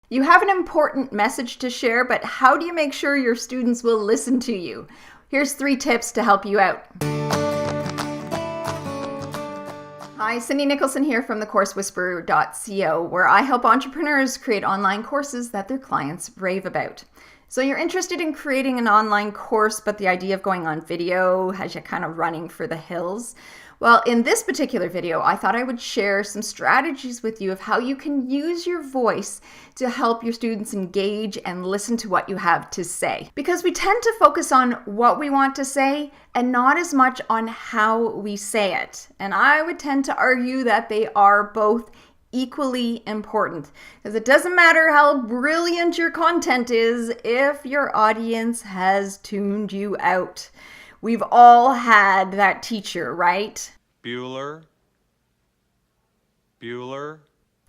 You have an important message to share, but how do you make sure your students will listen to you? Here's 3 tips to help you out. Hi, Cindy Nicholson here from thecoursewhisperer.co, where I help entrepreneurs create online courses that their clients rave about. So you're interested in creating an online course, but the idea of going on video has you kind of running for the hills. Well, in this particular video, I thought I would share some strategies with you of how you can use your voice to help your students engage and listen to what you have to say. Because we tend to focus on what we want to say and not as much on how we say it. And I would tend to argue that they are both equally important, because it doesn't matter how brilliant your content is if your audience has tuned you out. We've all had that teacher, right? Bueller. Bueller.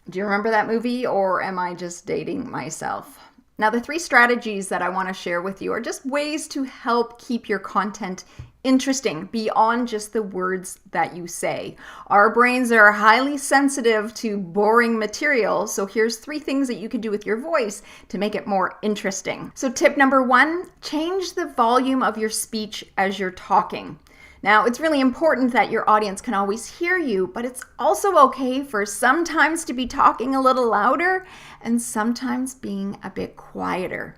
Do you remember that movie, or am I just dating myself? Now, the 3 strategies that I want to share with you are just ways to help keep your content interesting beyond just the words that you say. Our brains are highly sensitive to boring material, so here's 3 things that you can do with your voice to make it more interesting. So tip number 1, change the volume of your speech as you're talking. Now, it's really important that your audience can always hear you, but it's also okay for sometimes to be talking a little louder and sometimes being a bit quieter.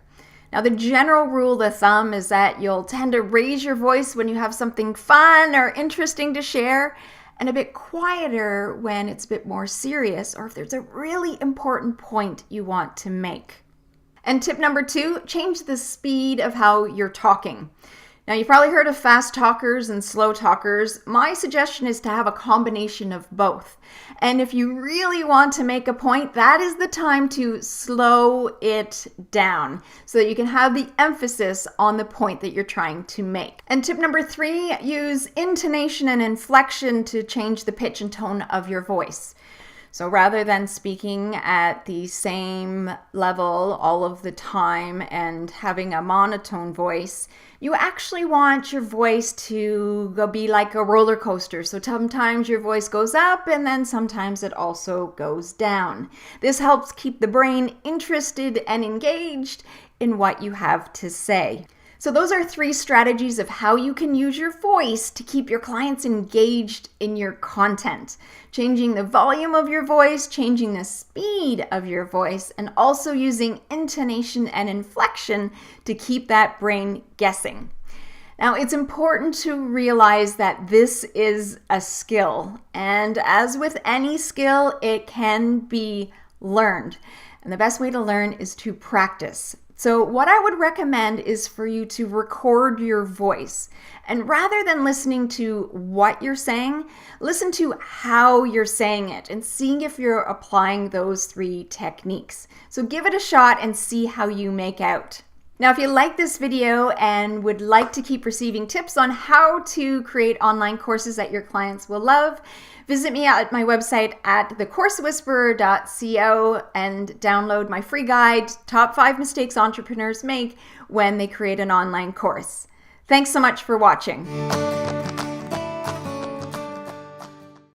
Now, the general rule of thumb is that you'll tend to raise your voice when you have something fun or interesting to share, and a bit quieter when it's a bit more serious or if there's a really important point you want to make. And tip number 2, change the speed of how you're talking. Now, you've probably heard of fast talkers and slow talkers. My suggestion is to have a combination of both. And if you really want to make a point, that is the time to slow it down so that you can have the emphasis on the point that you're trying to make. And tip number 3, use intonation and inflection to change the pitch and tone of your voice. So rather than speaking at the same level all of the time and having a monotone voice, you actually want your voice to be like a roller coaster. So sometimes your voice goes up and then sometimes it also goes down. This helps keep the brain interested and engaged in what you have to say. So those are 3 strategies of how you can use your voice to keep your clients engaged in your content. Changing the volume of your voice, changing the speed of your voice, and also using intonation and inflection to keep that brain guessing. Now, it's important to realize that this is a skill, and as with any skill, it can be learned. And the best way to learn is to practice. So what I would recommend is for you to record your voice. And rather than listening to what you're saying, listen to how you're saying it and seeing if you're applying those 3 techniques. So give it a shot and see how you make out. Now, if you like this video and would like to keep receiving tips on how to create online courses that your clients will love, visit me at my website at thecoursewhisperer.co and download my free guide, Top 5 Mistakes Entrepreneurs Make When They Create an Online Course. Thanks so much for watching.